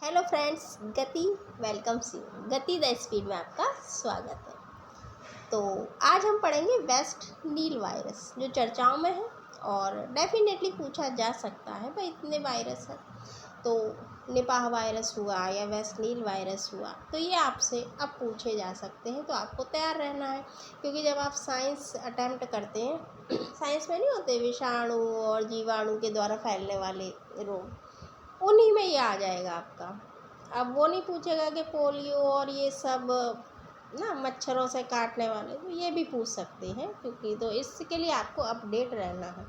Hello friends, गति welcomes you. गति the speed में आपका स्वागत है। तो आज हम पढ़ेंगे वेस्ट नील वायरस, जो चर्चाओं में है और डेफिनेटली पूछा जा सकता है भाई इतने वायरस हैं तो निपाह वायरस हुआ या वेस्ट नील वायरस हुआ, तो ये आपसे अब पूछे जा सकते हैं। तो आपको तैयार रहना है, क्योंकि जब आप साइंस अटेम्प्ट करते हैं साइंस में नहीं होते विषाणु और जीवाणु के द्वारा फैलने वाले रोग, उन्हीं में ये आ जाएगा आपका। अब वो नहीं पूछेगा कि पोलियो और ये सब ना मच्छरों से काटने वाले, तो ये भी पूछ सकते हैं, क्योंकि तो इसके लिए आपको अपडेट रहना है।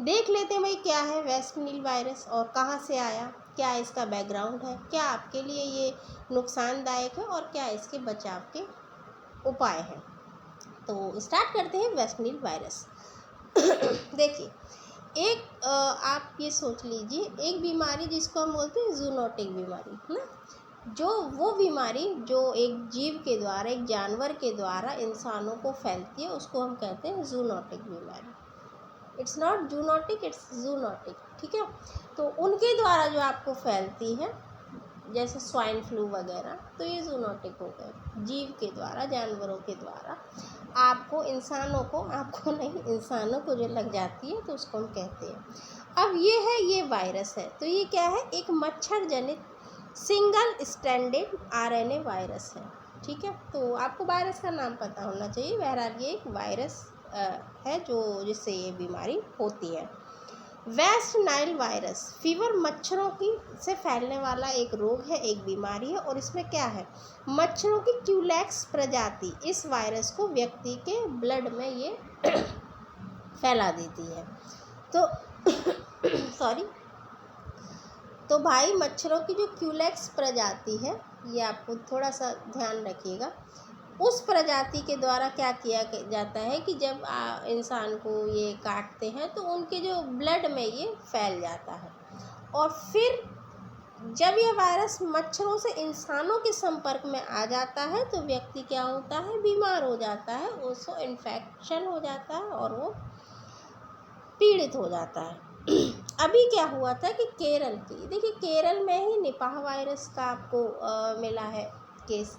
देख लेते हैं भाई क्या है वेस्ट नील वायरस और कहाँ से आया, क्या इसका बैकग्राउंड है, क्या आपके लिए ये नुकसानदायक है और क्या इसके बचाव के उपाय हैं। तो स्टार्ट करते हैं वेस्ट नील वायरस। देखिए, एक आप ये सोच लीजिए, एक बीमारी जिसको हम बोलते हैं जूनोटिक बीमारी, है ना, जो वो बीमारी जो एक जीव के द्वारा, एक जानवर के द्वारा इंसानों को फैलती है, उसको हम कहते हैं जूनोटिक बीमारी। It's not zoonotic, it's zoonotic, ठीक है। तो उनके द्वारा जो आपको फैलती है, जैसे स्वाइन फ्लू वगैरह, तो ये जूनोटिक हो गए, जीव के द्वारा, जानवरों के द्वारा आपको, इंसानों को, आपको नहीं इंसानों को जो लग जाती है, तो उसको हम कहते हैं। अब ये है, ये वायरस है, तो ये क्या है, एक मच्छर जनित सिंगल स्ट्रैंडेड आरएनए वायरस है, ठीक है। तो आपको वायरस का नाम पता होना चाहिए। बहरहाल ये एक वायरस है जो जिससे ये बीमारी होती है। वेस्ट नाइल वायरस फीवर मच्छरों की से फैलने वाला एक रोग है, एक बीमारी है, और इसमें क्या है, मच्छरों की क्यूलेक्स प्रजाति इस वायरस को व्यक्ति के ब्लड में ये फैला देती है। तो सॉरी, तो भाई मच्छरों की जो क्यूलेक्स प्रजाति है, ये आपको थोड़ा सा ध्यान रखिएगा। उस प्रजाति के द्वारा क्या किया जाता है कि जब इंसान को ये काटते हैं तो उनके जो ब्लड में ये फैल जाता है, और फिर जब ये वायरस मच्छरों से इंसानों के संपर्क में आ जाता है तो व्यक्ति क्या होता है, बीमार हो जाता है, उसको इन्फेक्शन हो जाता है और वो पीड़ित हो जाता है। अभी क्या हुआ था कि केरल की, देखिए केरल में ही निपाह वायरस का आपको मिला है केस।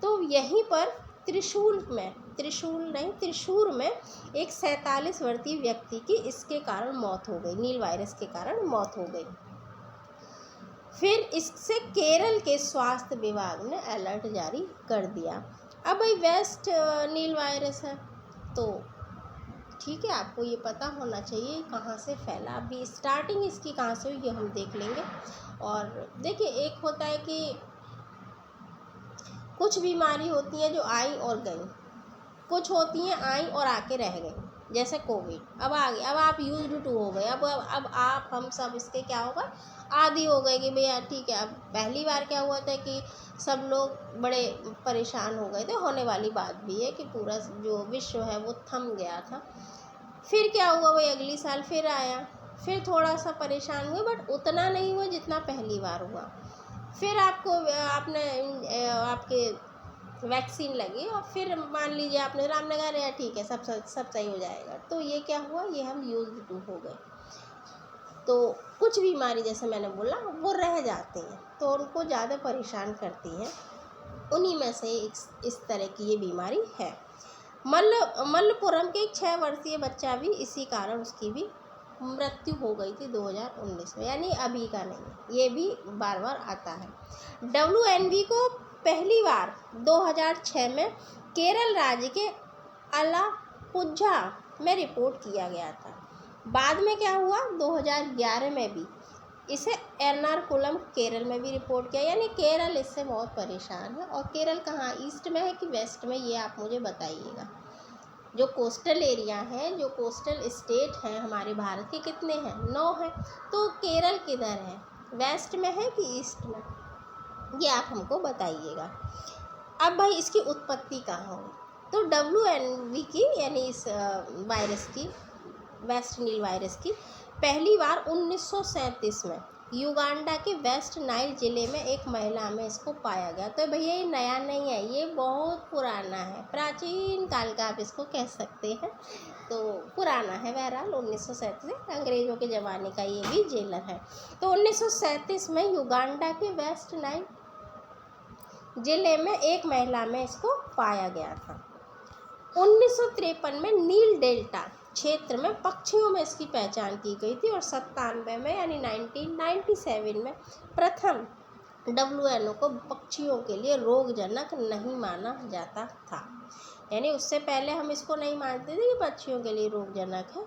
तो यहीं पर त्रिशूर में एक 47 वर्षीय व्यक्ति की इसके कारण मौत हो गई, नील वायरस के कारण मौत हो गई। फिर इससे केरल के स्वास्थ्य विभाग ने अलर्ट जारी कर दिया। अब भाई वेस्ट नील वायरस है, तो ठीक है, आपको ये पता होना चाहिए कहाँ से फैला। अभी स्टार्टिंग इसकी कहाँ से हुई ये हम देख लेंगे। और देखिए, एक होता है कि कुछ बीमारी होती हैं जो आई और गई, कुछ होती हैं आई और आके रह गई, जैसे कोविड। अब आ गए, अब आप यूज्ड टू हो गए, अब आप हम सब इसके क्या होगा, आदी हो गए कि भैया ठीक है। अब पहली बार क्या हुआ था कि सब लोग बड़े परेशान हो गए थे, होने वाली बात भी है कि पूरा जो विश्व है वो थम गया था। फिर क्या हुआ, वही अगली साल फिर आया, फिर थोड़ा सा परेशान हुए, बट उतना नहीं हुआ जितना पहली बार हुआ। फिर आपके वैक्सीन लगी और फिर मान लीजिए आपने रामनगर या ठीक है, सब सही हो जाएगा। तो ये क्या हुआ, ये हम यूज्ड टू हो गए। तो कुछ बीमारी जैसे मैंने बोला वो रह जाती हैं, तो उनको ज़्यादा परेशान करती हैं। उन्हीं में से इस तरह की ये बीमारी है। मल्लपुरम के एक 6 वर्षीय बच्चा भी इसी कारण उसकी भी मृत्यु हो गई थी 2019 में, यानी अभी का नहीं, ये भी बार बार आता है। WNV को पहली बार 2006 में केरल राज्य के अलापुझा में रिपोर्ट किया गया था। बाद में क्या हुआ, 2011 में भी इसे एर्नाकुलम केरल में भी रिपोर्ट किया, यानी केरल इससे बहुत परेशान है। और केरल कहाँ, ईस्ट में है कि वेस्ट में, ये आप मुझे बताइएगा। जो कोस्टल एरिया है, जो कोस्टल स्टेट हैं हमारे भारत के, कितने हैं, 9 हैं। तो केरल किधर है, वेस्ट में है कि ईस्ट में, ये आप हमको बताइएगा। अब भाई इसकी उत्पत्ति कहाँ हुई, तो WNV की, यानी इस वायरस की, वेस्ट नील वायरस की, पहली बार 1937 में युगांडा के वेस्ट नाइल ज़िले में एक महिला में इसको पाया गया। तो भैया ये नया नहीं है, ये बहुत पुराना है, प्राचीन काल का आप इसको कह सकते हैं। तो पुराना है, बहरहाल 1937 अंग्रेज़ों के ज़माने का ये भी जेलर है। तो 1937 में युगांडा के वेस्ट नाइल ज़िले में एक महिला में इसको पाया गया था। 1953 में नील डेल्टा क्षेत्र में पक्षियों में इसकी पहचान की गई थी और 97 में यानी 1997 में प्रथम WHO को पक्षियों के लिए रोगजनक नहीं माना जाता था। यानी उससे पहले हम इसको नहीं मानते थे कि पक्षियों के लिए रोगजनक है।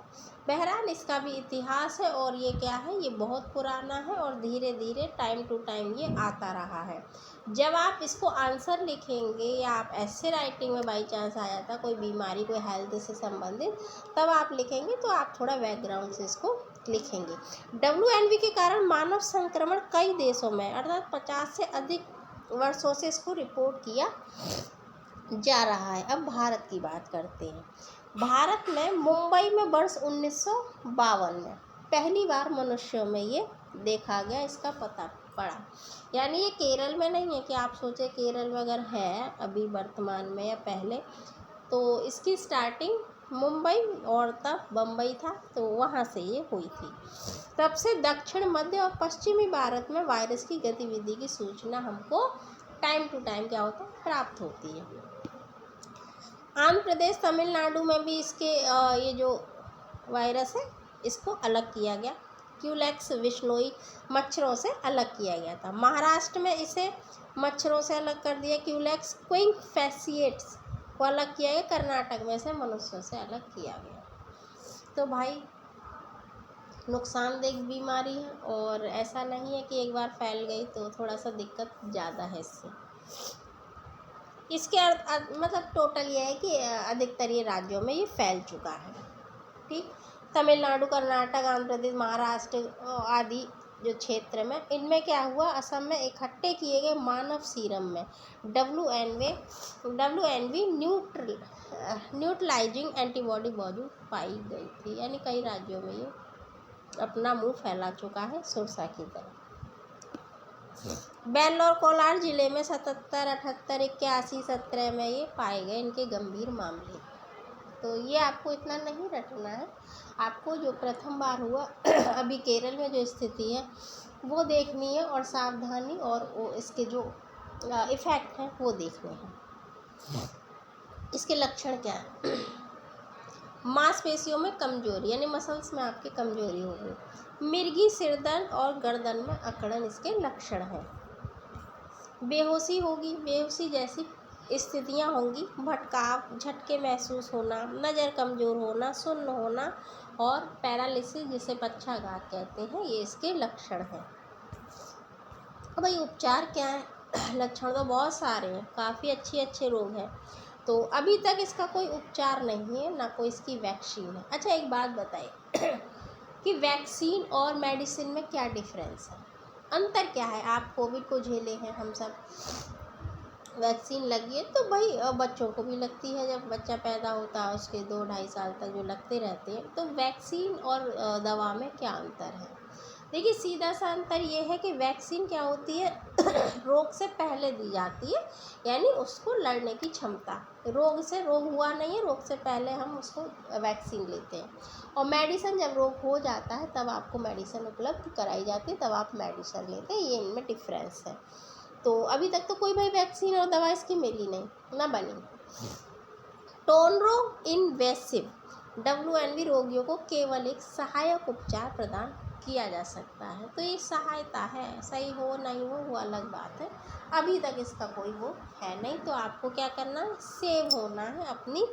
बहरहाल इसका भी इतिहास है और ये क्या है, ये बहुत पुराना है और धीरे धीरे टाइम टू टाइम ये आता रहा है। जब आप इसको आंसर लिखेंगे या आप ऐसे राइटिंग में बाई चांस आ जाता कोई बीमारी, कोई हेल्थ से संबंधित, तब आप लिखेंगे तो आप थोड़ा बैकग्राउंड से इसको लिखेंगे। WNV के कारण मानव संक्रमण कई देशों में अर्थात 50 से अधिक वर्षों से इसको रिपोर्ट किया जा रहा है। अब भारत की बात करते हैं। भारत में मुंबई में वर्ष 1952 में पहली बार मनुष्यों में ये देखा गया, इसका पता पड़ा। यानी ये केरल में नहीं है कि आप सोचें केरल में अगर है अभी वर्तमान में या पहले, तो इसकी स्टार्टिंग मुंबई और तब बम्बई था, तो वहाँ से ये हुई थी। तब से दक्षिण मध्य और पश्चिमी भारत में वायरस की गतिविधि की सूचना हमको टाइम टू टाइम क्या होता है, प्राप्त होती है। आंध्र प्रदेश, तमिलनाडु में भी इसके ये जो वायरस है इसको अलग किया गया। क्यूलेक्स विश्नोई मच्छरों से अलग किया गया था। महाराष्ट्र में इसे मच्छरों से अलग कर दिया, क्यूलेक्स क्विंक फैसिएट्स को अलग किया गया। कर्नाटक में इसे मनुष्यों से अलग किया गया। तो भाई नुकसानदेह बीमारी है और ऐसा नहीं है कि एक बार फैल गई तो थोड़ा सा दिक्कत ज़्यादा है इससे। इसके मतलब टोटल ये है कि अधिकतर ये राज्यों में ये फैल चुका है। ठीक, तमिलनाडु, कर्नाटक, आंध्र प्रदेश, महाराष्ट्र आदि जो क्षेत्र में, इनमें क्या हुआ, असम में इकट्ठे किए गए मानव सीरम में WNV न्यूट्रलाइजिंग एंटीबॉडी मौजूद पाई गई थी। यानी कई राज्यों में ये अपना मुंह फैला चुका है सुरसा की तरह। बेल्लौर कोलार जिले में 77, 78, 81, 17 में ये पाए गए इनके गंभीर मामले। तो ये आपको इतना नहीं रटना है, आपको जो प्रथम बार हुआ अभी केरल में जो स्थिति है वो देखनी है और सावधानी और वो इसके जो इफ़ेक्ट हैं वो देखने हैं। इसके लक्षण क्या है? मांसपेशियों में कमजोरी, यानी मसल्स में आपके कमजोरी हो गई। मिर्गी, सिरदर्द और गर्दन में अकड़न इसके लक्षण हैं। बेहोशी होगी, बेहोशी जैसी स्थितियां होंगी। भटकाव, झटके महसूस होना, नज़र कमज़ोर होना, सुन्न होना और पैरालिसिस जिसे पक्षाघात कहते हैं, ये इसके लक्षण हैं। अब भाई उपचार क्या है? लक्षण तो बहुत सारे हैं, काफ़ी अच्छे रोग हैं। तो अभी तक इसका कोई उपचार नहीं है, ना कोई इसकी वैक्सीन है। अच्छा एक बात बताइए कि वैक्सीन और मेडिसिन में क्या डिफरेंस है, अंतर क्या है? आप कोविड को झेले हैं, हम सब वैक्सीन लगी है तो भाई बच्चों को भी लगती है, जब बच्चा पैदा होता है उसके 2-2.5 साल तक जो लगते रहते हैं। तो वैक्सीन और दवा में क्या अंतर है? देखिए सीधा सा अंतर ये है कि वैक्सीन क्या होती है रोग से पहले दी जाती है, यानी उसको लड़ने की क्षमता, रोग से रोग हुआ नहीं है, रोग से पहले हम उसको वैक्सीन लेते हैं। और मेडिसिन जब रोग हो जाता है तब आपको मेडिसिन उपलब्ध कराई जाती है, तब आप मेडिसिन लेते हैं। ये इनमें डिफरेंस है। तो अभी तक तो कोई भाई वैक्सीन और दवा इसकी मिली नहीं, ना बनी। टोनरो इनवेसिव WNV रोगियों को केवल एक सहायक उपचार प्रदान किया जा सकता है। तो ये सहायता है, सही हो नहीं हो वो अलग बात है। अभी तक इसका कोई वो है नहीं। तो आपको क्या करना है, सेव होना है, अपनी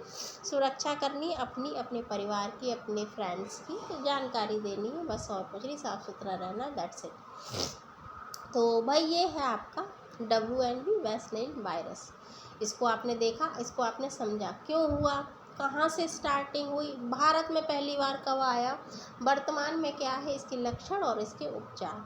सुरक्षा करनी है, अपने परिवार की, अपने फ्रेंड्स की जानकारी देनी है, बस और कुछ नहीं, साफ़ सुथरा रहना, दैट्स इट। तो भाई ये है आपका WNV वेस्ट नाइल वायरस। इसको आपने देखा, इसको आपने समझा, क्यों हुआ, कहाँ से स्टार्टिंग हुई, भारत में पहली बार कब आया, वर्तमान में क्या है इसके लक्षण और इसके उपचार।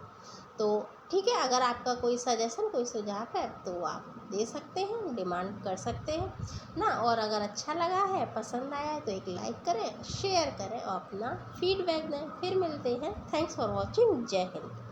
तो ठीक है, अगर आपका कोई सजेशन, कोई सुझाव है तो आप दे सकते हैं, डिमांड कर सकते हैं ना। और अगर अच्छा लगा है, पसंद आया है तो एक लाइक करें, शेयर करें और अपना फीडबैक दें। फिर मिलते हैं। Thanks for watching. जय हिंद।